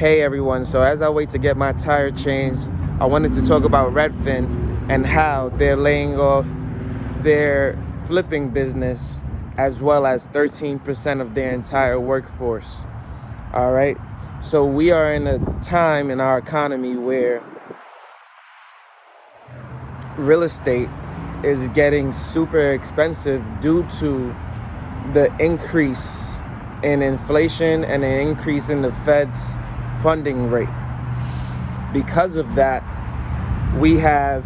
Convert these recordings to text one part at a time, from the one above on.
Hey everyone, so as I wait to get my tire changed, I wanted to talk about Redfin and how they're laying off their flipping business as well as 13% of their entire workforce. All right, so we are in a time in our economy where real estate is getting super expensive due to the increase in inflation and an increase in the Fed's funding rate. Because of that, we have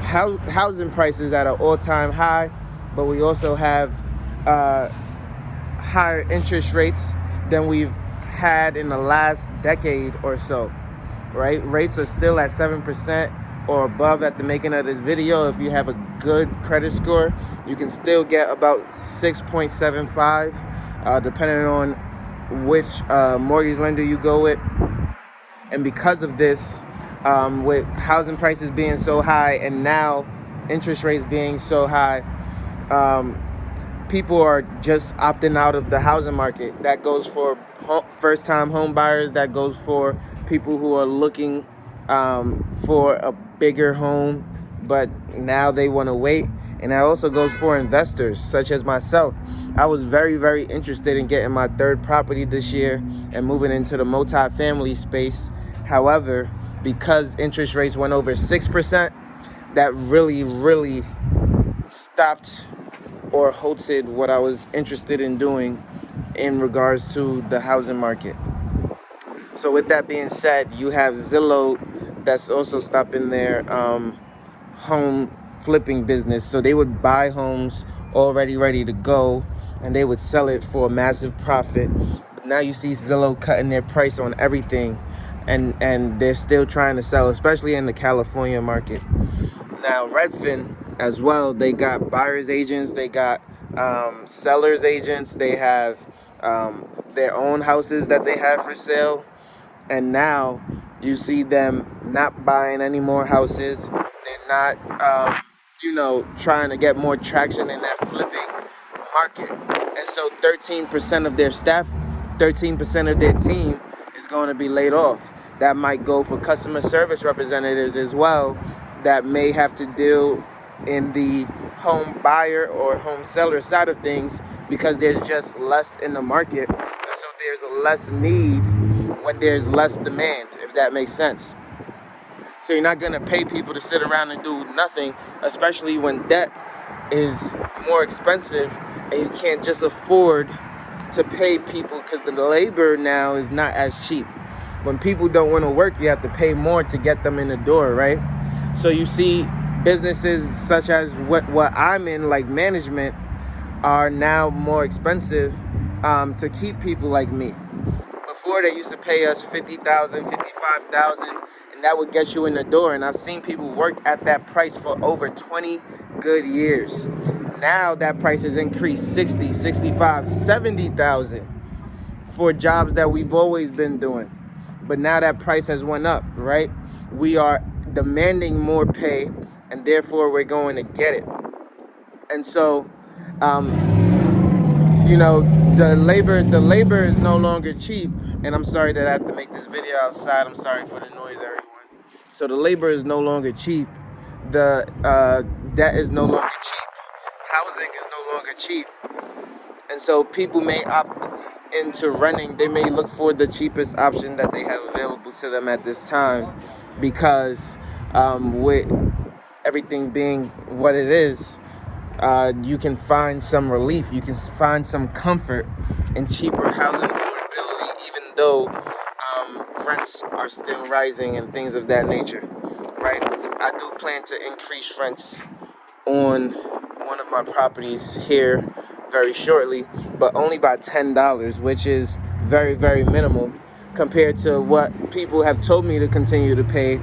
housing prices at an all-time high, but we also have higher interest rates than we've had in the last decade or so, right? Rates are still at 7% or above at the making of this video. If you have a good credit score, you can still get about 6.75, depending on which mortgage lender you go with. And because of this, with housing prices being so high and now interest rates being so high, people are just opting out of the housing market. That goes for first-time home buyers. That goes for people who are looking for a bigger home, but now they want to wait. And that also goes for investors such as myself. I was very, very interested in getting my third property this year and moving into the multifamily space. However, because interest rates went over 6%, that really stopped or halted what I was interested in doing in regards to the housing market. So with that being said, you have Zillow that's also stopping their home flipping business. So they would buy homes already ready to go and they would sell it for a massive profit. But now you see Zillow cutting their price on everything, and they're still trying to sell, especially in the California market. Now Redfin as well, they got buyers agents, they got sellers agents, they have their own houses that they have for sale. And now you see them not buying any more houses. They're not, trying to get more traction in that flipping market. And so 13% of their staff, 13% of their team is going to be laid off. That might go for customer service representatives as well that may have to deal in the home buyer or home seller side of things because there's just less in the market. And so there's less need when there's less demand, if that makes sense. So you're not going to pay people to sit around and do nothing, especially when debt is more expensive and you can't just afford to pay people because the labor now is not as cheap. When people don't want to work, you have to pay more to get them in the door, right? So you see businesses such as what I'm in, like management, are now more expensive to keep people like me. Before, they used to pay us $50,000, $55,000, and that would get you in the door. And I've seen people work at that price for over 20 good years. Now that price has increased 60, 65, 70,000 for jobs that we've always been doing. But now that price has went up, right? We are demanding more pay, and therefore we're going to get it. And so, the labor is no longer cheap. And I'm sorry that I have to make this video outside. I'm sorry for the noise, everyone. So the labor is no longer cheap. The debt is no longer cheap. Housing is no longer cheap. And so people may opt into renting. They may look for the cheapest option that they have available to them at this time because with everything being what it is, you can find some relief. You can find some comfort in cheaper housing affordability, even though rents are still rising and things of that nature, right? I do plan to increase rents on one of my properties here very shortly, but only by $10, which is very, very minimal compared to what people have told me to continue to pay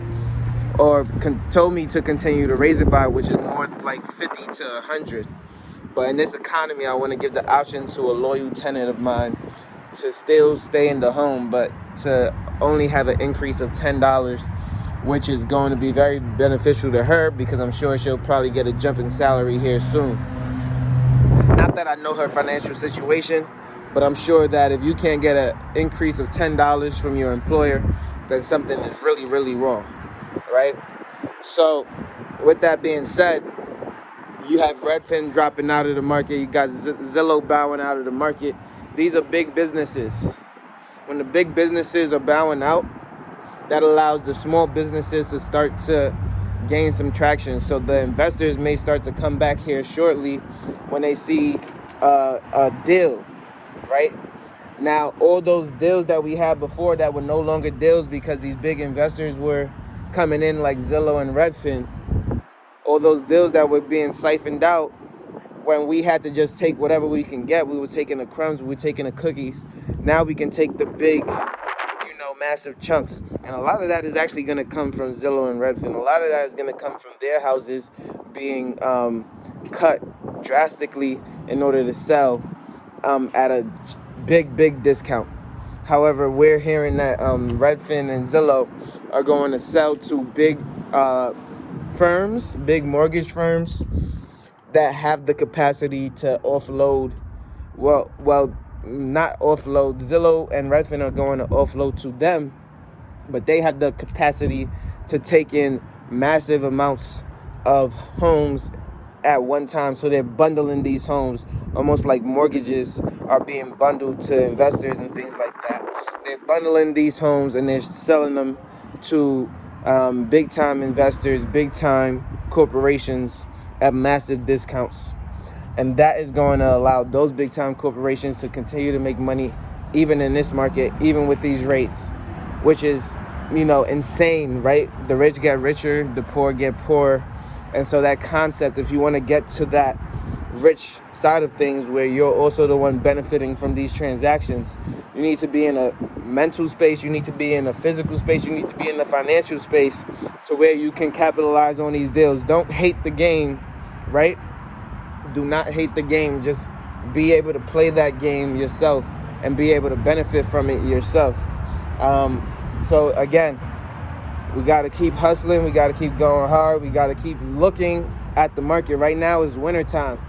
or told me to continue to raise it by, which is more like 50 to 100. But in this economy, I want to give the option to a loyal tenant of mine to still stay in the home, but to only have an increase of $10, which is going to be very beneficial to her because I'm sure she'll probably get a jump in salary here soon. Not that I know her financial situation, But I'm sure that if you can't get an increase of $10 from your employer, then something is really, really wrong, right? So, with that being said, you have Redfin dropping out of the market. You got Zillow bowing out of the market. These are big businesses. When the big businesses are bowing out, that allows the small businesses to start to gain some traction. So the investors may start to come back here shortly when they see a deal, right? Now, all those deals that we had before that were no longer deals because these big investors were coming in like Zillow and Redfin, all those deals that were being siphoned out when we had to just take whatever we can get. We were taking the crumbs, we were taking the cookies. Now we can take the big, massive chunks. And a lot of that is actually going to come from Zillow and Redfin. A lot of that is going to come from their houses being cut drastically in order to sell at a big discount. However, we're hearing that Redfin and Zillow are going to sell to big firms, big mortgage firms that have the capacity to offload. Well, not offload. Zillow and Redfin are going to offload to them, but they have the capacity to take in massive amounts of homes at one time. So they're bundling these homes, almost like mortgages are being bundled to investors and things like that. They're bundling these homes and they're selling them to big time investors, big time corporations at massive discounts. And that is going to allow those big time corporations to continue to make money even in this market, even with these rates, which is, insane, right? The rich get richer, the poor get poorer. And so that concept, if you want to get to that rich side of things where you're also the one benefiting from these transactions, you need to be in a mental space, you need to be in a physical space, you need to be in the financial space to where you can capitalize on these deals. Don't hate the game, right? Do not hate the game. Just be able to play that game yourself and be able to benefit from it yourself. So again, we got to keep hustling. We got to keep going hard. We got to keep looking at the market. Right now is wintertime.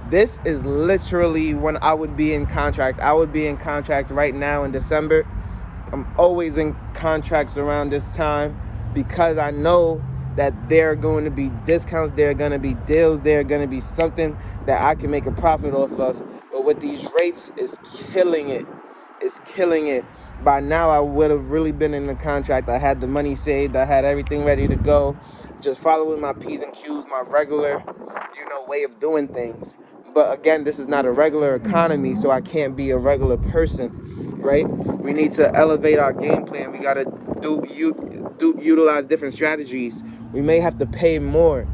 This is literally when I would be in contract. I would be in contract right now in December. I'm always in contracts around this time because I know that there are going to be discounts, there are going to be deals, there are going to be something that I can make a profit off of. But with these rates, it's killing it. It's killing it. By now, I would have really been in the contract. I had the money saved. I had everything ready to go. Just following my P's and Q's, my regular, way of doing things. But again, this is not a regular economy, so I can't be a regular person, right? We need to elevate our game plan. We got to utilize different strategies. We may have to pay more.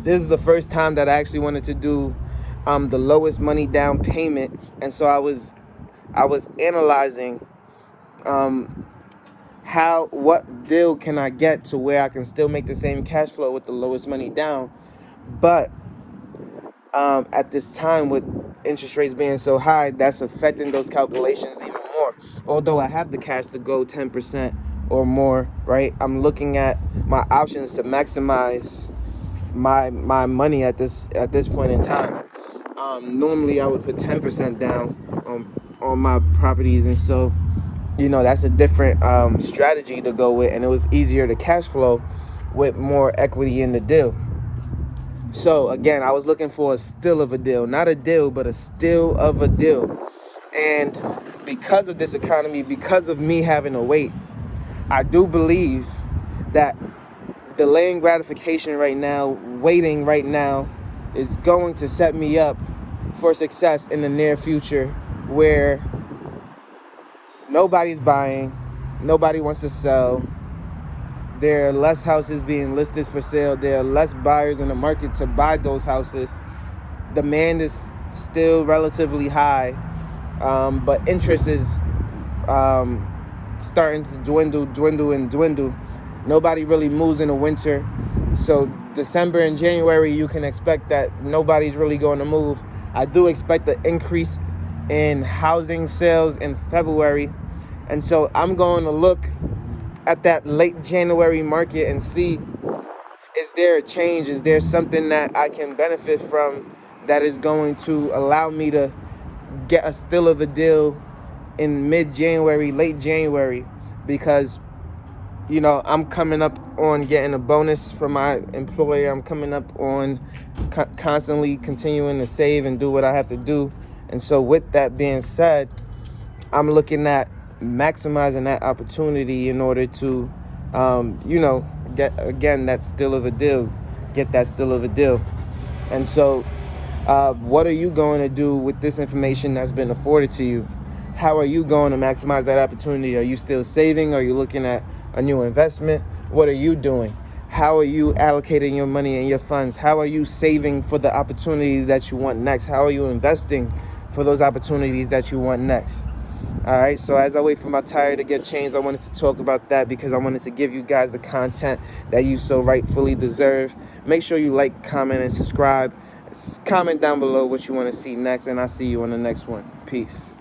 This is the first time that I actually wanted to do the lowest money down payment, and so I was analyzing what deal can I get to where I can still make the same cash flow with the lowest money down, but at this time with interest rates being so high, that's affecting those calculations even more. Although I have the cash to go 10% or more, right? I'm looking at my options to maximize my money at this point in time. Normally I would put 10% down on my properties, and so that's a different strategy to go with, and it was easier to cash flow with more equity in the deal. So again, I was looking for a steal of a deal, not a deal, but a steal of a deal. And because of this economy, because of me having to wait, I do believe that delaying gratification right now, waiting right now, is going to set me up for success in the near future, where nobody's buying, nobody wants to sell. There are less houses being listed for sale. There are less buyers in the market to buy those houses. Demand is still relatively high, but interest is starting to dwindle. Nobody really moves in the winter. So December and January, you can expect that nobody's really going to move. I do expect an increase in housing sales in February. And so I'm going to look at that late January market and see, is there a change? Is there something that I can benefit from that is going to allow me to get a still of a deal in mid-January, late January, because I'm coming up on getting a bonus from my employer. I'm coming up on constantly continuing to save and do what I have to do. And so with that being said, I'm looking at maximizing that opportunity in order to, get, again, that still of a deal, get that still of a deal. And so what are you going to do with this information that's been afforded to you? How are you going to maximize that opportunity? Are you still saving? Are you looking at a new investment? What are you doing? How are you allocating your money and your funds? How are you saving for the opportunity that you want next? How are you investing for those opportunities that you want next? All right, so as I wait for my tire to get changed, I wanted to talk about that because I wanted to give you guys the content that you so rightfully deserve. Make sure you like, comment, and subscribe. Comment down below what you want to see next, and I'll see you on the next one. Peace.